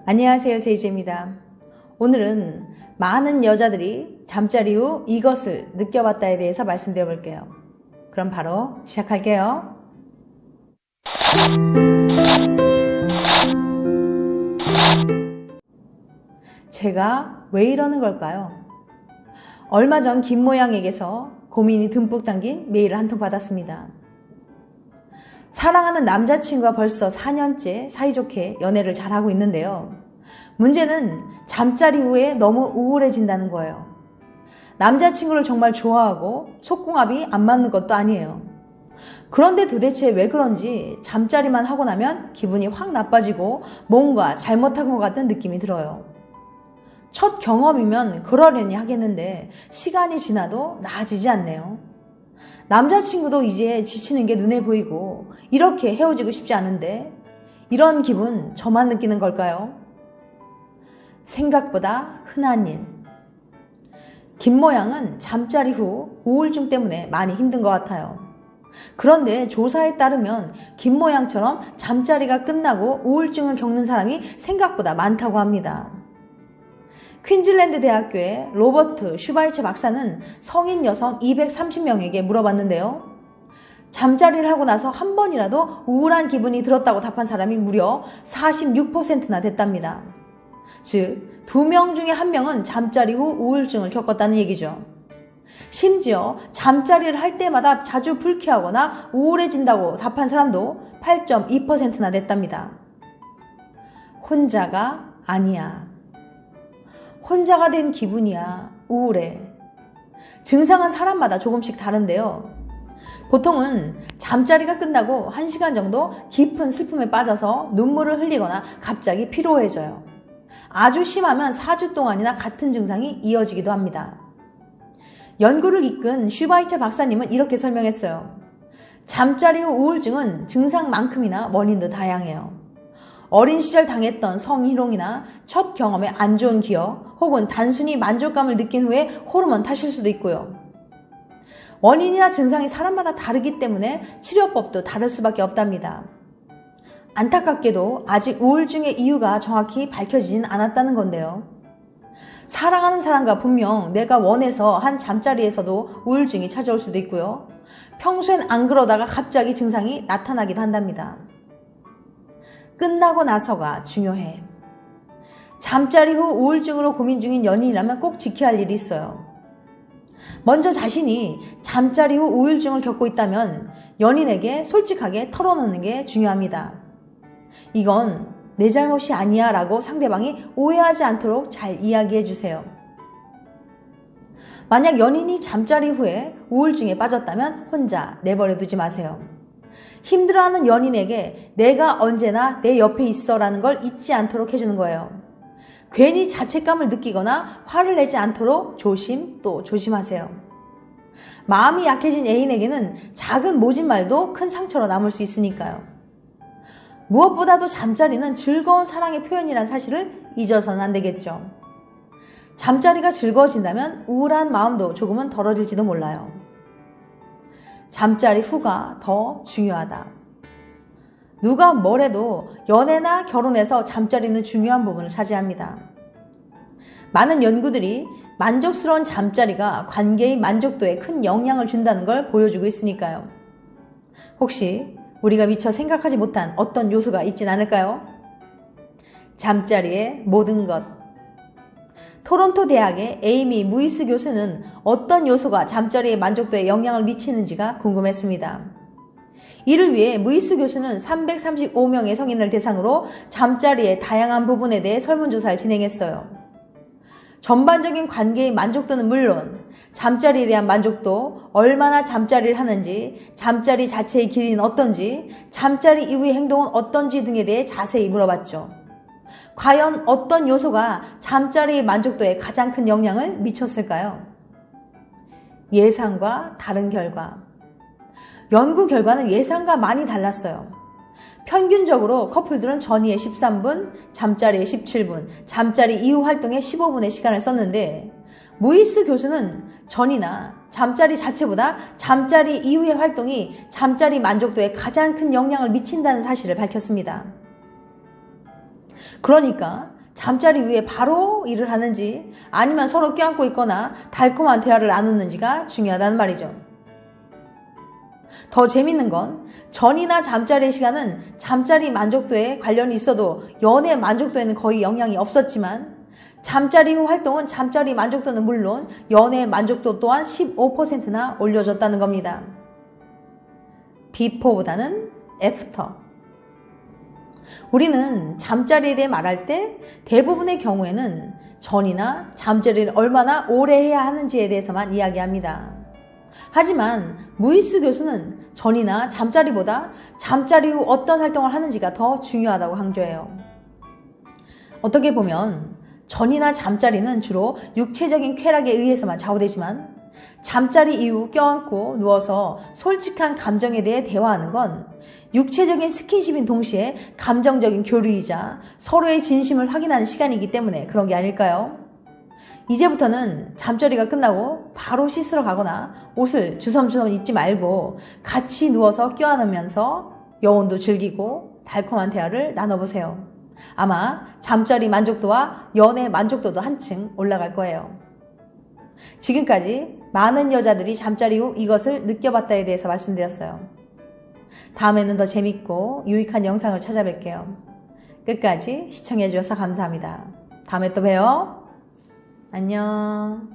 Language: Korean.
안녕하세요, 제이제입니다. 오늘은 많은 여자들이 잠자리 후 이것을 느껴봤다에 대해서 말씀드려 볼게요. 그럼 바로 시작할게요. 제가 왜 이러는 걸까요? 얼마 전 김모양에게서 고민이 듬뿍 담긴 메일을 한 통 받았습니다. 사랑하는 남자친구와 벌써 4년째 사이좋게 연애를 잘하고 있는데요. 문제는 잠자리 후에 너무 우울해진다는 거예요. 남자친구를 정말 좋아하고 속궁합이 안 맞는 것도 아니에요. 그런데 도대체 왜 그런지 잠자리만 하고 나면 기분이 확 나빠지고 뭔가 잘못한 것 같은 느낌이 들어요. 첫 경험이면 그러려니 하겠는데 시간이 지나도 나아지지 않네요. 남자친구도 이제 지치는 게 눈에 보이고 이렇게 헤어지고 싶지 않은데 이런 기분 저만 느끼는 걸까요? 생각보다 흔한 일. 김모양은 잠자리 후 우울증 때문에 많이 힘든 것 같아요. 그런데 조사에 따르면 김모양처럼 잠자리가 끝나고 우울증을 겪는 사람이 생각보다 많다고 합니다. 퀸즐랜드 대학교의 로버트 슈바이처 박사는 성인 여성 230명에게 물어봤는데요. 잠자리를 하고 나서 한 번이라도 우울한 기분이 들었다고 답한 사람이 무려 46%나 됐답니다. 즉, 2명 중에 1명은 잠자리 후 우울증을 겪었다는 얘기죠. 심지어 잠자리를 할 때마다 자주 불쾌하거나 우울해진다고 답한 사람도 8.2%나 됐답니다. 혼자가 아니야. 혼자가 된 기분이야. 우울해. 증상은 사람마다 조금씩 다른데요. 보통은 잠자리가 끝나고 1시간 정도 깊은 슬픔에 빠져서 눈물을 흘리거나 갑자기 피로해져요. 아주 심하면 4주 동안이나 같은 증상이 이어지기도 합니다. 연구를 이끈 슈바이처 박사님은 이렇게 설명했어요. 잠자리 후 우울증은 증상만큼이나 원인도 다양해요. 어린 시절 당했던 성희롱이나 첫 경험의 안 좋은 기억 혹은 단순히 만족감을 느낀 후에 호르몬 탓일 수도 있고요. 원인이나 증상이 사람마다 다르기 때문에 치료법도 다를 수밖에 없답니다. 안타깝게도 아직 우울증의 이유가 정확히 밝혀지진 않았다는 건데요. 사랑하는 사람과 분명 내가 원해서 한 잠자리에서도 우울증이 찾아올 수도 있고요. 평소엔 안 그러다가 갑자기 증상이 나타나기도 한답니다. 끝나고 나서가 중요해. 잠자리 후 우울증으로 고민 중인 연인이라면 꼭 지켜야 할 일이 있어요. 먼저 자신이 잠자리 후 우울증을 겪고 있다면 연인에게 솔직하게 털어놓는 게 중요합니다. 이건 내 잘못이 아니야 라고 상대방이 오해하지 않도록 잘 이야기해 주세요. 만약 연인이 잠자리 후에 우울증에 빠졌다면 혼자 내버려 두지 마세요. 힘들어하는 연인에게 내가 언제나 내 옆에 있어 라는 걸 잊지 않도록 해주는 거예요. 괜히 자책감을 느끼거나 화를 내지 않도록 조심 또 조심하세요. 마음이 약해진 애인에게는 작은 모진 말도 큰 상처로 남을 수 있으니까요. 무엇보다도 잠자리는 즐거운 사랑의 표현이란 사실을 잊어서는 안 되겠죠. 잠자리가 즐거워진다면 우울한 마음도 조금은 덜어질지도 몰라요. 잠자리 후가 더 중요하다. 누가 뭐래도 연애나 결혼에서 잠자리는 중요한 부분을 차지합니다. 많은 연구들이 만족스러운 잠자리가 관계의 만족도에 큰 영향을 준다는 걸 보여주고 있으니까요. 혹시 우리가 미처 생각하지 못한 어떤 요소가 있진 않을까요? 잠자리의 모든 것. 토론토 대학의 에이미 무이스 교수는 어떤 요소가 잠자리의 만족도에 영향을 미치는지가 궁금했습니다. 이를 위해 무이스 교수는 335명의 성인을 대상으로 잠자리의 다양한 부분에 대해 설문조사를 진행했어요. 전반적인 관계의 만족도는 물론 잠자리에 대한 만족도, 얼마나 잠자리를 하는지, 잠자리 자체의 길이는 어떤지, 잠자리 이후의 행동은 어떤지 등에 대해 자세히 물어봤죠. 과연 어떤 요소가 잠자리의 만족도에 가장 큰 영향을 미쳤을까요? 예상과 다른 결과. 연구 결과는 예상과 많이 달랐어요. 평균적으로 커플들은 전이에 13분, 잠자리에 17분, 잠자리 이후 활동에 15분의 시간을 썼는데 무이스 교수는 전이나 잠자리 자체보다 잠자리 이후의 활동이 잠자리 만족도에 가장 큰 영향을 미친다는 사실을 밝혔습니다. 그러니까 잠자리 이후에 바로 일을 하는지 아니면 서로 껴안고 있거나 달콤한 대화를 나누는지가 중요하다는 말이죠. 더 재밌는 건 전이나 잠자리의 시간은 잠자리 만족도에 관련이 있어도 연애 만족도에는 거의 영향이 없었지만 잠자리 후 활동은 잠자리 만족도는 물론 연애 만족도 또한 15%나 올려줬다는 겁니다. 비포보다는 애프터. 우리는 잠자리에 대해 말할 때 대부분의 경우에는 전이나 잠자리를 얼마나 오래 해야 하는지에 대해서만 이야기합니다. 하지만 무이스 교수는 전이나 잠자리보다 잠자리 후 어떤 활동을 하는지가 더 중요하다고 강조해요. 어떻게 보면 전이나 잠자리는 주로 육체적인 쾌락에 의해서만 좌우되지만 잠자리 이후 껴안고 누워서 솔직한 감정에 대해 대화하는 건 육체적인 스킨십인 동시에 감정적인 교류이자 서로의 진심을 확인하는 시간이기 때문에 그런 게 아닐까요? 이제부터는 잠자리가 끝나고 바로 씻으러 가거나 옷을 주섬주섬 입지 말고 같이 누워서 껴안으면서 여운도 즐기고 달콤한 대화를 나눠보세요. 아마 잠자리 만족도와 연애 만족도도 한층 올라갈 거예요. 지금까지 많은 여자들이 잠자리 후 이것을 느껴봤다에 대해서 말씀드렸어요. 다음에는 더 재밌고 유익한 영상을 찾아뵐게요. 끝까지 시청해주셔서 감사합니다. 다음에 또 봬요. 안녕.